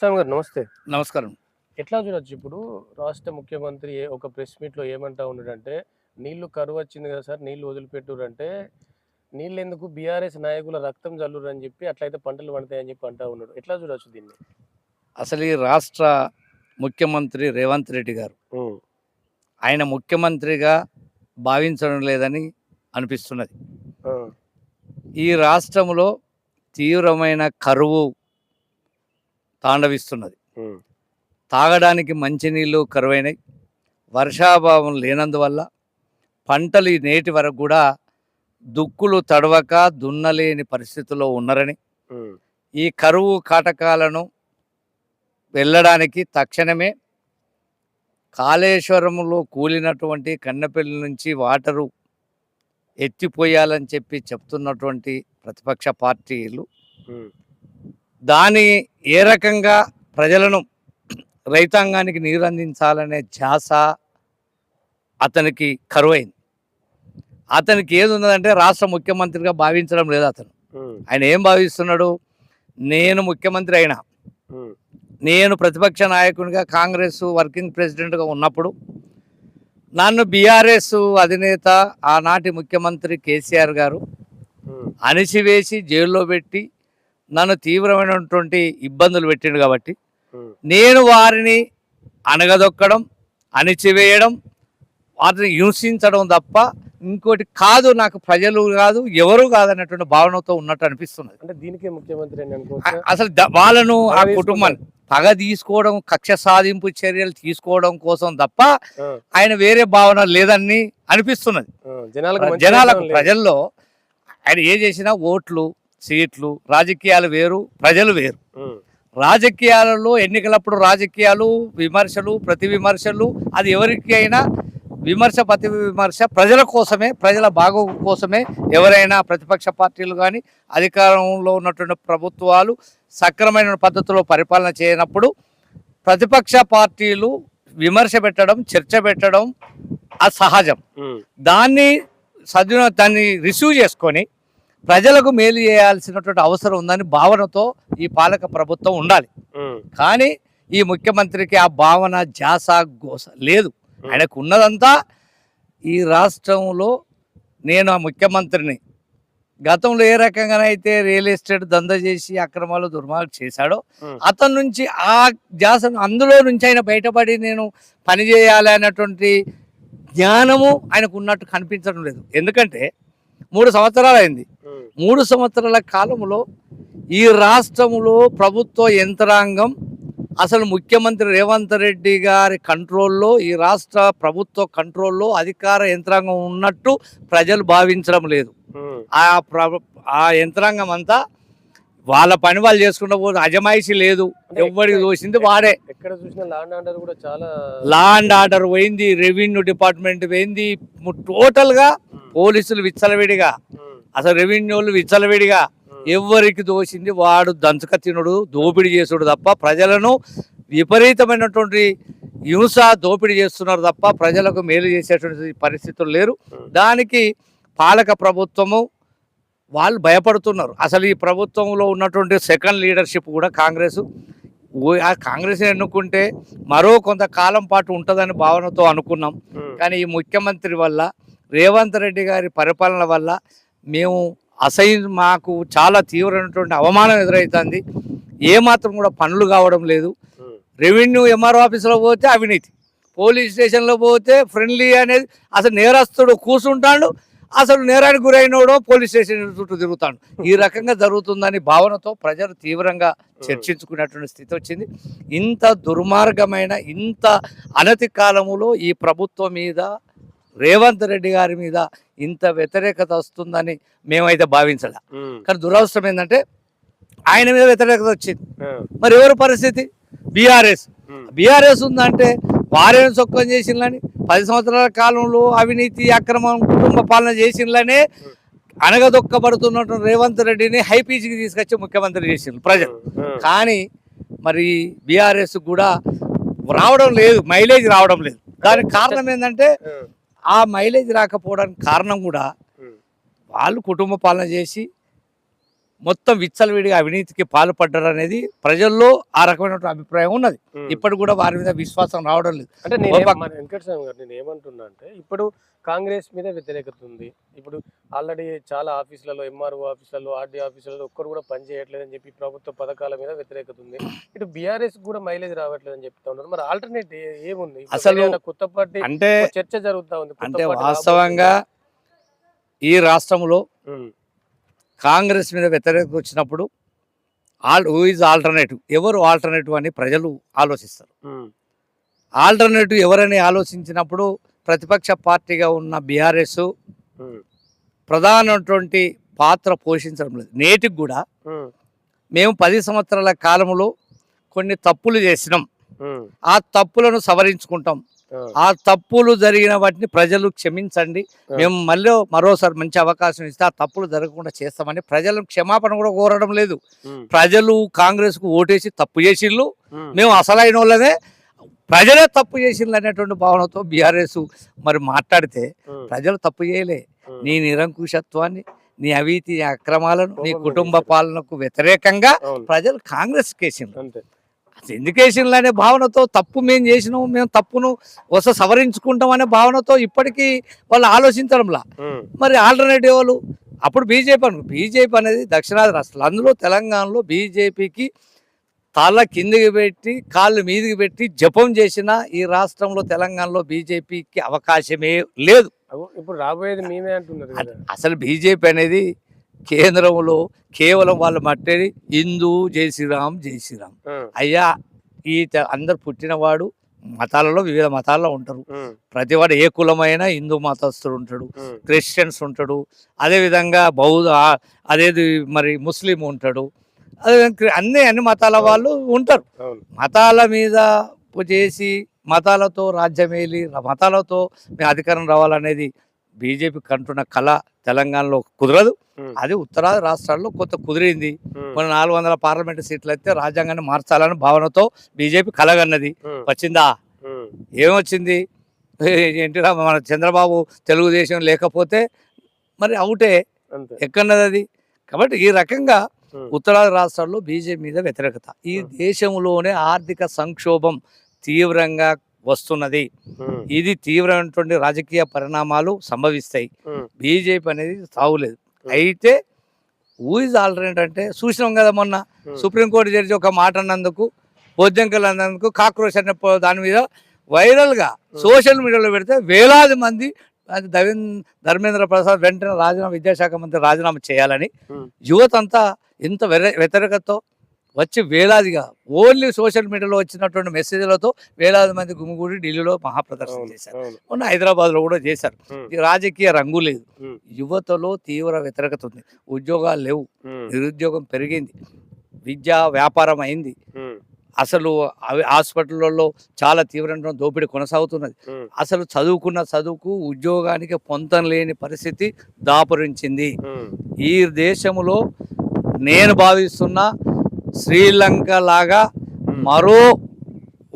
శ్యామ్ గారు నమస్తే. నమస్కారం. ఎట్లా చూడొచ్చు ఇప్పుడు రాష్ట్ర ముఖ్యమంత్రి ఒక ప్రెస్ మీట్‌లో ఏమంటా ఉన్నాడంటే, "నీళ్లు కరువొచ్చింది కదా సార్! నీళ్లు వదిలిపెట్టుర్రంటే, నీళ్ళెందుకు బీఆర్ఎస్ నాయకుల రక్తం జల్లురని చెప్పి అట్లయితే పంటలు పండుతాయని చెప్పి అంటా ఉన్నాడు. ఎట్లా చూడొచ్చు దీన్ని? అసలు ఈ రాష్ట్ర ముఖ్యమంత్రి రేవంత్ రెడ్డి గారు హ్మ్. ఆయన ముఖ్యమంత్రిగా భావించడం లేదని అనిపిస్తున్నది. ఆ! ఈ రాష్ట్రంలో తీవ్రమైన కరువు తాండవిస్తున్నది. హ్మ్. తాగడానికి మంచినీళ్ళు కరువైనాయి. వర్షాభావం లేనందువల్ల పంటలు ఈ నేటి వరకు కూడా దుక్కులు తడవక దున్నలేని పరిస్థితుల్లో ఉన్నారని, హ్మ్. ఈ కరువు కాటకాలను వెళ్ళడానికి తక్షణమే కాళేశ్వరంలో కూలినటువంటి కన్నెపల్లి నుంచి వాటరు ఎత్తిపోయాలని చెప్పి చెప్తున్నటువంటి ప్రతిపక్ష పార్టీలు హ్మ్. దాని ఏ రకంగా ప్రజలను రైతాంగానికి నీరు అందించాలనే ధ్యాస అతనికి కరువైంది. అతనికి ఏది ఉన్నదంటే రాష్ట్ర ముఖ్యమంత్రిగా భావించడం లేదు అతను. హ్మ్. ఆయన ఏం భావిస్తున్నాడు? నేను ముఖ్యమంత్రి అయినా, హ్మ్. నేను ప్రతిపక్ష నాయకునిగా కాంగ్రెస్ వర్కింగ్ ప్రెసిడెంట్గా ఉన్నప్పుడు నన్ను బీఆర్ఎస్ అధినేత ఆనాటి ముఖ్యమంత్రి కేసీఆర్ గారు హ్మ్. అణిచివేసి జైల్లో పెట్టి నన్ను తీవ్రమైనటువంటి ఇబ్బందులు పెట్టిండు కాబట్టి హ్మ్. నేను వారిని అణగదొక్కడం, అణిచివేయడం, వాటిని హింసించడం తప్ప ఇంకోటి కాదు. నాకు ప్రజలు కాదు, ఎవరు కాదన్నటువంటి భావనతో ఉన్నట్టు అనిపిస్తున్నది. అంటే దీనికే ముఖ్యమంత్రి అని అనుకోవచ్చా? అసలు వాళ్ళను ఆ పగ కుటుంబాన్ని పగ తీసుకోవడం, కక్ష సాధింపు చర్యలు తీసుకోవడం కోసం తప్ప ఆ! ఆయన వేరే భావన లేదని అనిపిస్తున్నది. ఆ! జనాలకు మంచి జనాలకు చేద్దామని లేదు. ప్రజల్లో ఆయన ఏ చేసినా ఓట్లు, సీట్లు, రాజకీయాలు వేరు, ప్రజలు వేరు. హ్మ్. రాజకీయాలలో ఎన్నికలప్పుడు రాజకీయాలు, విమర్శలు, ప్రతి విమర్శలు, అది ఎవరికి అయినా విమర్శ ప్రతి విమర్శ ప్రజల కోసమే, ప్రజల బాగోగు కోసమే. ఎవరైనా ప్రతిపక్ష పార్టీలు కానీ అధికారంలో ఉన్నటువంటి ప్రభుత్వాలు సక్రమైన పద్ధతిలో పరిపాలన చేయనప్పుడు ప్రతిపక్ష పార్టీలు విమర్శ పెట్టడం, చర్చ పెట్టడం అసహజం. హ్మ్. దాన్ని రిసీవ్ చేసుకొని ప్రజలకు మేలు చేయాల్సినటువంటి అవసరం ఉందని భావనతో ఈ పాలక ప్రభుత్వం ఉండాలి. హ్మ్. కానీ ఈ ముఖ్యమంత్రికి ఆ భావన, ధ్యాస, గోస లేదు. ఆయనకు ఉన్నదంతా ఈ రాష్ట్రంలో నేను ఆ ముఖ్యమంత్రిని, గతంలో ఏ రకంగానైతే రియల్ ఎస్టేట్ దందా చేసి అక్రమాలు దుర్మార్గం చేశాడో హ్మ్. అతని నుంచి ఆ ధ్యాసను అందులో నుంచి ఆయన బయటపడి నేను పనిచేయాలి అనేటువంటి జ్ఞానము ఆయనకు ఉన్నట్టు కనిపించడం లేదు. ఎందుకంటే 3 సంవత్సరాలు అయింది. హ్మ్. 3 సంవత్సరాల కాలంలో ఈ రాష్ట్రంలో ప్రభుత్వ యంత్రాంగం అసలు ముఖ్యమంత్రి రేవంత్ రెడ్డి గారి కంట్రోల్లో, ఈ రాష్ట్ర ప్రభుత్వ కంట్రోల్లో అధికార యంత్రాంగం ఉన్నట్టు ప్రజలు భావించడం లేదు. హ్మ్. ఆ యంత్రాంగం అంతా వాళ్ళ పని వాళ్ళు చేసుకుంటూ పోతే అజమాయిషీ లేదు. అంటే ఎవరికి తోసింది వాడే. ఎక్కడ చూసినా లా అండ్ ఆర్డర్ కూడా చాలా లా అండ్ ఆర్డర్ పోయింది, రెవెన్యూ డిపార్ట్మెంట్ పోయింది, టోటల్గా పోలీసులు విచ్చలవిడిగా, హ్మ్. అసలు రెవెన్యూలు విచ్చలవిడిగా, ఎవరికి దోసింది వాడు దంచక తినుడు, దోపిడీ చేసుడు తప్ప ప్రజలను విపరీతమైనటువంటి హింస, దోపిడీ చేస్తున్నారు తప్ప ప్రజలకు మేలు చేసేటువంటి పరిస్థితులు లేరు. దానికి పాలక ప్రభుత్వము వాళ్ళు భయపడుతున్నారు. అసలు ఈ ప్రభుత్వంలో ఉన్నటువంటి సెకండ్ లీడర్షిప్ కూడా కాంగ్రెస్ ఎన్నుకుంటే మరో కొంతకాలం పాటు ఉంటుందని భావనతో అనుకున్నాం. కానీ ఈ ముఖ్యమంత్రి వల్ల, రేవంత్ రెడ్డి గారి పరిపాలన వల్ల మాకు చాలా తీవ్రమైనటువంటి అవమానం ఎదురవుతుంది. ఏమాత్రం కూడా పనులు కావడం లేదు. రెవెన్యూ ఎంఆర్ఓ ఆఫీసులో పోతే అవినీతి, పోలీస్ స్టేషన్లో పోతే ఫ్రెండ్లీ అనేది, అసలు నేరస్తుడు కూర్చుంటాడు, అసలు నేరానికి గురైనోడో పోలీస్ స్టేషన్ చుట్టూ తిరుగుతాడు. ఈ రకంగా జరుగుతుందని భావనతో ప్రజలు తీవ్రంగా చర్చించుకునేటువంటి స్థితి వచ్చింది. ఇంత దుర్మార్గమైన, ఇంత అనతి కాలములో ఈ ప్రభుత్వం మీద, రేవంత్ రెడ్డి గారి మీద ఇంత వ్యతిరేకత వస్తుందని మేమైతే భావించలే. కానీ దురదృష్టం ఏంటంటే ఆయన మీద వ్యతిరేకత వచ్చింది. మరి ఎవరి పరిస్థితి? బీఆర్ఎస్ ఉందంటే వారేం చొక్కం చేసిందని 10 సంవత్సరాల కాలంలో అవినీతి, అక్రమం, కుటుంబ పాలన చేసిందనే అనగదొక్కబడుతున్నటువంటి రేవంత్ రెడ్డిని హైపీజీకి తీసుకొచ్చి ముఖ్యమంత్రి చేసిండ్రు ప్రజలు. కానీ మరి బీఆర్ఎస్ కూడా రావడం లేదు, మైలేజ్ రావడం లేదు. దానికి కారణం ఏంటంటే ఆ మైలేజ్ రాకపోవడానికి కారణం కూడా వాళ్ళు కుటుంబ పాలన చేసి మొత్తం విచ్చలవిడిగా అవినీతికి పాల్పడ్డారు అనేది ప్రజల్లో ఆ రకమైన అభిప్రాయం ఉన్నది. ఇప్పటి కూడా వారి మీద విశ్వాసం రావడం లేదు. అంటే ఓ పక్క- మన వెంకటస్వామి గారు నేను ఏమంటున్నా అంటే ఇప్పుడు కాంగ్రెస్ మీద వ్యతిరేకత ఉంది. ఇప్పుడు ఆల్రెడీ చాలా ఆఫీసులలో ఎంఆర్ఓ ఆఫీసులలో ఆర్డీ ఆఫీసులలో ఒక్కరు కూడా పని చేయట్లేదని చెప్పి ప్రభుత్వ పథకాల మీద వ్యతిరేకత ఉంది. ఇటు బీఆర్ఎస్ కూడా మైలేజ్ రావట్లేదని చెప్తా ఉన్నారు. మరి ఆల్టర్నేట్ ఏముంది? ఇప్పుడు అసలు ఏదైనా కొత్త పార్టీ అంటే చర్చ జరుగుతా ఉంది. కొత్త అంటే పార్టీ వాస్తవంగా ఈ రాష్ట్రంలో రాబోతుంది. కాంగ్రెస్ మీద వ్యతిరేకత వచ్చినప్పుడు హూ ఈజ్ ఆల్టర్నేటివ్, ఎవరు ఆల్టర్నేటివ్ అని ప్రజలు ఆలోచిస్తారు. ఆల్టర్నేటివ్ ఎవరని ఆలోచించినప్పుడు ప్రతిపక్ష పార్టీగా ఉన్న బీఆర్ఎస్ ప్రధానమైనటువంటి పాత్ర పోషించడం లేదు. నేటికి కూడా మేము 10 సంవత్సరాల కాలంలో కొన్ని తప్పులు చేసినాం, ఆ తప్పులను సవరించుకుంటాం. ఆ తప్పులు జరిగిన వాటిని ప్రజలు క్షమించండి, మేము మళ్ళీ మరోసారి మంచి అవకాశం ఇస్తే ఆ తప్పులు జరగకుండా చేస్తామని ప్రజలను క్షమాపణ కూడా కోరడం లేదు. ప్రజలు కాంగ్రెస్ కు ఓటేసి తప్పు చేసిళ్ళు, మేము అసలైన వాళ్ళనే, ప్రజలే తప్పు చేసిండ్రు అనేటువంటి భావనతో బీఆర్ఎస్ మరి మాట్లాడితే ప్రజలు తప్పు చేయలే. నీ నిరంకుశత్వాన్ని, నీ అవినీతి అక్రమాలను, నీ కుటుంబ పాలనకు వ్యతిరేకంగా ప్రజలు కాంగ్రెస్ కేసిండ్రు. ఎందుకేసిండ్రు అనే భావనతో తప్పు మేము చేసినాము, మేము తప్పును సవరించుకుంటాం అనే భావనతో ఇప్పటికీ వాళ్ళు ఆలోచించడంలా. మరి ఆల్టర్నేటివ్ వాళ్ళు అప్పుడు బీజేపీ అనేది దక్షిణాది రాష్ట్రాలు, అందులో తెలంగాణలో బీజేపీకి తల కిందికి పెట్టి కాళ్ళు మీదికి పెట్టి జపం చేసిన ఈ రాష్ట్రంలో తెలంగాణలో బీజేపీకి అవకాశమే లేదు. ఇప్పుడు రాబోయేది మేమే అంటున్నారు కదా. అసలు బీజేపీ అనేది కేంద్రంలో కేవలం వాళ్ళు మట్టేది హిందూ జై శ్రీరామ్ జై శ్రీరామ్. అయ్యా ఈ అందరు పుట్టినవాడు మతాలలో వివిధ మతాల్లో ఉంటారు. ప్రతివాడు ఏ కులమైన హిందూ మతస్థుడు ఉంటాడు, క్రిస్టియన్స్ ఉంటాడు, అదేవిధంగా అదేది మరి ముస్లిం ఉంటాడు, అదే అన్ని మతాల వాళ్ళు ఉంటారు. మతాల మీద చేసి మతాలతో రాజ్యమేలి మతాలతో మేము అధికారం రావాలనేది బీజేపీ కంటున్న కళ తెలంగాణలో కుదరదు. అది ఉత్తరాది రాష్ట్రాల్లో కొంత కుదిరింది. మన 400 పార్లమెంటు సీట్లు అయితే రాజ్యాంగాన్ని మార్చాలని భావనతో బీజేపీ కలగన్నది. వచ్చిందా? ఏమొచ్చింది? ఏంటి మన చంద్రబాబు తెలుగుదేశం లేకపోతే మరి అవుటే, ఎక్కడన్నది అది? కాబట్టి ఈ రకంగా ఉత్తరాది రాష్ట్రాల్లో బీజేపీ మీద వ్యతిరేకత. ఈ దేశంలోనే ఆర్థిక సంక్షోభం తీవ్రంగా వస్తున్నది. ఇది తీవ్రమైనటువంటి రాజకీయ పరిణామాలు సంభవిస్తాయి. బీజేపీ అనేది తావులేదు. అయితే హూ ఇస్ ఆల్టర్నేట్ అంటే చూసినాం కదా, మొన్న సుప్రీంకోర్టు జడ్జి ఒక మాట అన్నందుకు, బొద్దింకలు అన్నందుకు, కాక్రోచ్ అనే దాని మీద వైరల్గా సోషల్ మీడియాలో పెడితే వేలాది మంది అది ధర్మేంద్ర ప్రసాద్ వెంటనే విద్యాశాఖ మంత్రి రాజీనామా చేయాలని యువత అంతా ఎంత వ్యతిరేకతతో వచ్చి వేలాదిగా ఓన్లీ సోషల్ మీడియాలో వచ్చినటువంటి మెసేజ్లతో వేలాది మంది గుమిగూడి ఢిల్లీలో మహాప్రదర్శన చేశారు. మొన్న హైదరాబాద్లో కూడా చేశారు. రాజకీయ రంగు లేదు, యువతలో తీవ్ర వ్యతిరేకత ఉంది. ఉద్యోగాలు లేవు, నిరుద్యోగం పెరిగింది, విద్యా వ్యాపారం అయింది. అసలు హాస్పిటల్లో చాలా తీవ్రమైన దోపిడీ కొనసాగుతున్నది. అసలు చదువుకున్న చదువుకు ఉద్యోగానికి పొంతం లేని పరిస్థితి దాపురించింది. ఈ దేశంలో నేను భావిస్తున్న శ్రీలంక లాగా మరో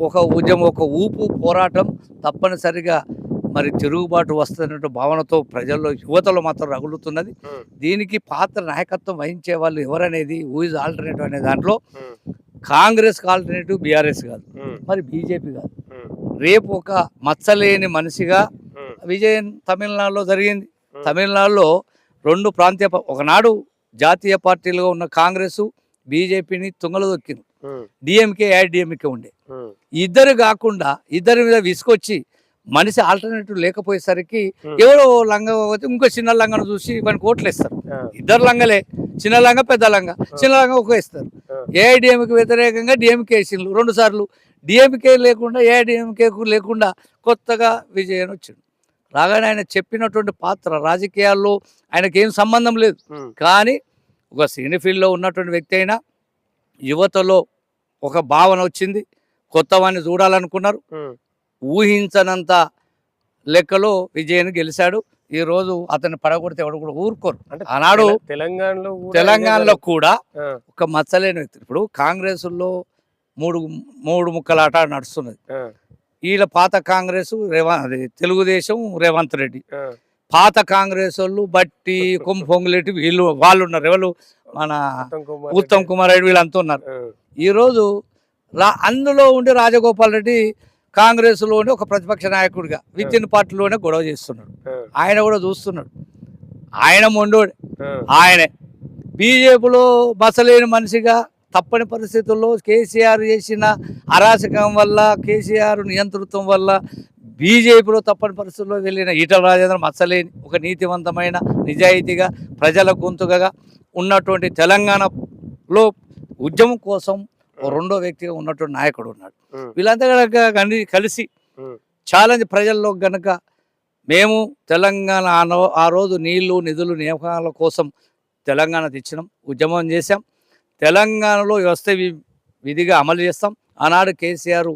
ఒక ఉద్యమం, ఒక ఊపు పోరాటం తప్పనిసరిగా మరి తిరుగుబాటు వస్తున్నట్టు భావనతో ప్రజల్లో యువతలో మాత్రం రగులుతున్నది. దీనికి నాయకత్వం వహించే వాళ్ళు ఎవరనేది, హూ ఇస్ ఆల్టర్నేటివ్ అనే దాంట్లో కాంగ్రెస్ ఆల్టర్నేటివ్ బీఆర్ఎస్ కాదు, మరి బీజేపీ కాదు. రేపు ఒక మచ్చలేని మనిషిగా విజయం తమిళనాడులో జరిగింది. తమిళనాడులో 2 ప్రాంతీయ ఒకనాడు జాతీయ పార్టీలుగా ఉన్న కాంగ్రెస్ బీజేపీని తుంగలు దొక్కింది. డిఎంకే ఏఐడిఎంకే ఉండే, ఇద్దరు కాకుండా ఇద్దరి మీద విసుకొచ్చి మనిషి ఆల్టర్నేటివ్ లేకపోయేసరికి ఎవరో లంగా ఇంకో చిన్న లంగను చూసి వానికి ఓట్లు వేస్తారు. ఇద్దరు లంగలే, చిన్న లంగ పెద్ద లంగ, చిన్న లంగ ఒక వేస్తారు. ఏఐడిఎంకి వ్యతిరేకంగా డిఎంకే వేసిండ్రు 2 సార్లు. డిఎంకే లేకుండా ఏఐడిఎంకేకు లేకుండా కొత్తగా విజయన్ వచ్చిండు. రాగానే ఆయన చెప్పినటువంటి పాత్ర రాజకీయాల్లో ఆయనకేం సంబంధం లేదు, కానీ ఒక సినీ ఫీల్డ్లో ఉన్నటువంటి వ్యక్తి అయినా యువతలో ఒక భావన వచ్చింది. కొత్తవాన్ని చూడాలనుకున్నారు. ఊహించనంత లెక్కలో విజయన్ గెలిచాడు. ఈ రోజు అతన్ని పడగొడితే ఎవడు కూడా ఊరుకోరు. ఆనాడు తెలంగాణలో కూడా ఒక మచ్చలేని వ్యక్తి. ఇప్పుడు కాంగ్రెస్లో మూడు ముక్కలాట నడుస్తున్నది. వీళ్ళ పాత కాంగ్రెస్ తెలుగుదేశం రేవంత్ రెడ్డి, పాత కాంగ్రెస్ వాళ్ళు బట్టి కొమ్ము పొంగులేటి వాళ్ళు ఉన్నారు. ఎవరు మన ఉత్తమ్ ఉత్తమ్ కుమార్ రెడ్డి వీళ్ళంతా ఉన్నారు. ఆ, ఈరోజు అందులో ఉండి రాజగోపాల్ రెడ్డి కాంగ్రెస్లో ఉండి ఒక ప్రతిపక్ష నాయకుడిగా విత్ ఇన్ పార్టీలోనే గొడవ చేస్తున్నాడు. ఆ, ఆయన కూడా చూస్తున్నాడు, ఆయన మొండోడు, ఆ, ఆయనే బీజేపీలో బసలేని మనిషిగా తప్పని పరిస్థితుల్లో కేసీఆర్ చేసిన అరాచకం వల్ల, కేసీఆర్ నియంతృత్వం వల్ల బీజేపీలో తప్పని పరిస్థితుల్లో వెళ్ళిన ఈటల రాజేంద్ర మచ్చలేని ఒక నీతివంతమైన నిజాయితీగా ప్రజల గొంతుగా ఉన్నటువంటి తెలంగాణలో ఉద్యమం కోసం ఓ రెండో వ్యక్తిగా ఉన్నటువంటి నాయకుడు ఉన్నాడు. ఉమ్, వీళ్ళంతా కనుక కలిసి ఉమ్, ఛాలెంజ్ ప్రజల్లో గనక మేము తెలంగాణ ఆ రోజు నీళ్లు నిధులు నియామకాల కోసం తెలంగాణ తెచ్చినాం, ఉద్యమం చేశాం, తెలంగాణలో వ్యవస్థ విధిగా అమలు చేస్తాం. ఆనాడు కేసీఆర్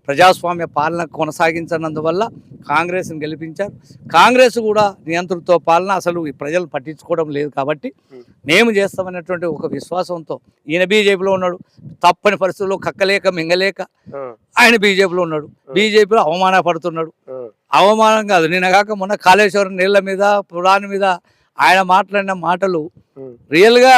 ప్రజాస్వామ్య పాలన కొనసాగించినందువల్ల కాంగ్రెస్ని గెలిపించారు. కాంగ్రెస్ కూడా నియంతృత్వ పాలన అసలు ఈ ప్రజలు పట్టించుకోవడం లేదు కాబట్టి మేము చేస్తామనేటువంటి ఒక విశ్వాసంతో ఈయన బీజేపీలో ఉన్నాడు. తప్పని పరిస్థితుల్లో కక్కలేక మింగలేక ఆ, ఆయన బీజేపీలో ఉన్నాడు. బీజేపీలో అవమానపడుతున్నాడు. ఆ, అవమానం కాదు, నిన్న కాక మొన్న కాళేశ్వరం నీళ్ళ మీద పురాణి మీద ఆయన మాట్లాడిన మాటలు ఉమ్, రియల్గా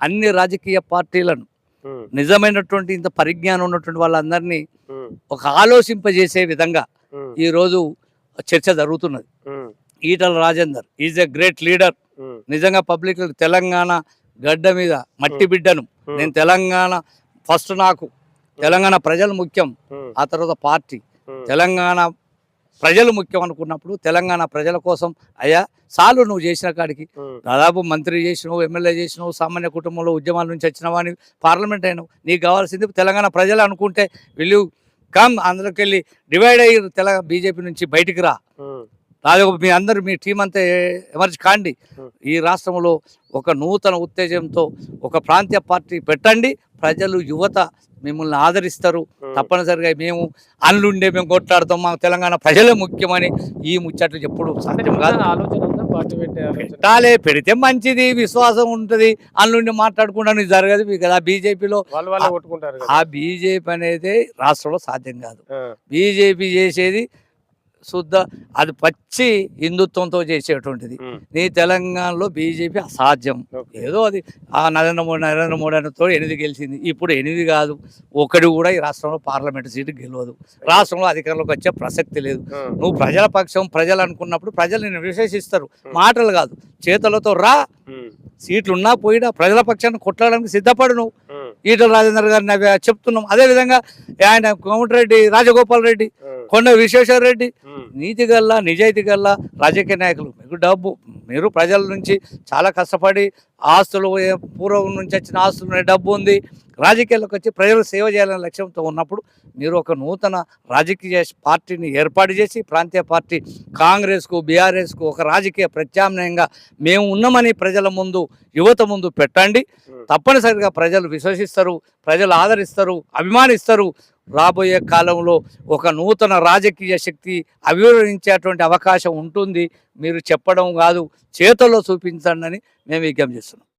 అన్ని రాజకీయ పార్టీలను ఉమ్, నిజమైనటువంటి ఇంత పరిజ్ఞానం ఉన్నటువంటి వాళ్ళందరినీ ఉమ్, ఒక ఆలోచింపజేసే విధంగా ఉమ్, ఈరోజు చర్చ జరుగుతున్నది. Um, Etela Rajender is a great leader. Um, నిజంగా పబ్లిక్ తెలంగాణ గడ్డ మీద మట్టి బిడ్డను, నేను తెలంగాణ ఫస్ట్, నాకు తెలంగాణ ప్రజలు ముఖ్యం, ఉమ్, ఆ తర్వాత పార్టీ, ఉమ్, తెలంగాణ ప్రజలు ముఖ్యం అనుకున్నప్పుడు తెలంగాణ ప్రజల కోసం అయ్యా చాలు నువ్వు చేసిన కాడికి, ఉమ్, దాదాపు మంత్రి చేసినావు, ఎమ్మెల్యే చేసినావు, సామాన్య కుటుంబంలో ఉద్యమాల నుంచి వచ్చినావా అని పార్లమెంట్ అయినావు, నీకు కావాల్సింది తెలంగాణ ప్రజలు అనుకుంటే వీళ్ళు కమ్ అందులోకి వెళ్ళి డివైడ్ అయ్యి బీజేపీ నుంచి బయటికి రా, ఉమ్, మీ అందరూ మీ టీం అంతా ఎమర్జ్ కాండి, ఈ రాష్ట్రంలో ఒక నూతన ఉత్తేజంతో ఒక ప్రాంతీయ పార్టీ పెట్టండి, ప్రజలు యువత మిమ్మల్ని ఆదరిస్తారు, తప్పనిసరిగా మేము అన్లుండే మేము కొట్లాడతాం, మాకు తెలంగాణ ప్రజలే ముఖ్యమని ఈ ముచ్చట్లు ఎప్పుడు సాధ్యం కాదు. ఆలోచన ఉందా పార్టీ పెట్టే ఆలోచన? పెట్టాలే, పెడితే మంచిది, విశ్వాసం ఉంటుంది, అందులో మాట్లాడుకుంటాను జరగదు కదా. బీజేపీలో వాళ్ళు వాళ్ళే కొట్టుకుంటారు కదా. ఆ బీజేపీ అనేది రాష్ట్రంలో సాధ్యం కాదు. ఆ, బీజేపీ చేసేది శుద్ధ అది పచ్చి హిందుత్వంతో చేసేటువంటిది. ఉమ్, నీ తెలంగాణలో బీజేపీ అసాధ్యం. ఓకే. ఏదో అది ఆ నరేంద్ర మోడీ అన్నతో 8 గెలిచింది, ఇప్పుడు 8 కాదు, ఒకటి కూడా ఈ రాష్ట్రంలో పార్లమెంట్ సీటు గెలవదు, రాష్ట్రంలో అధికారంలోకి వచ్చే ప్రసక్తి లేదు. ఆ, నువ్వు ప్రజల పక్షం, ప్రజలు అనుకున్నప్పుడు ప్రజలు నిన్ను విశ్వసిస్తారు, మాటలు కాదు చేతులతో రా, ఉమ్, సీట్లు ఉన్నా పోయినా ప్రజల పక్షాన్ని కొట్టడానికి సిద్ధపడు నువ్వు. ఉమ్, ఈటల రాజేందర్ గారిని అవి చెప్తున్నాం. అదేవిధంగా ఆయన కోమటిరెడ్డి రాజగోపాల్ రెడ్డి, ఉమ్, కొండ విశ్వేశ్వర రెడ్డి ఉమ్, నీతి గల్లా నిజాయితీ గల్లా రాజకీయ నాయకులు. మీకు డబ్బు, మీరు ప్రజల నుంచి చాలా కష్టపడి ఆస్తులు, పూర్వం నుంచి వచ్చిన ఆస్తులు, డబ్బు ఉంది, రాజకీయాలకు వచ్చి ప్రజలకు సేవ చేయాలనే లక్ష్యంతో ఉన్నప్పుడు మీరు ఒక నూతన రాజకీయ పార్టీని ఏర్పాటు చేసి ప్రాంతీయ పార్టీ కాంగ్రెస్కు, బీఆర్ఎస్కు ఒక రాజకీయ ప్రత్యామ్నాయంగా మేము ఉన్నామని ప్రజల ముందు, యువత ముందు పెట్టండి. తప్పనిసరిగా ప్రజలు విశ్వసిస్తారు, ప్రజలు ఆదరిస్తారు, అభిమానిస్తారు. రాబోయే కాలంలో ఒక నూతన రాజకీయ శక్తి అభివర్ణించేటువంటి అవకాశం ఉంటుంది. మీరు చెప్పడం కాదు, చేతుల్లో చూపించండి అని మేము విజ్ఞప్తి చేస్తున్నాం.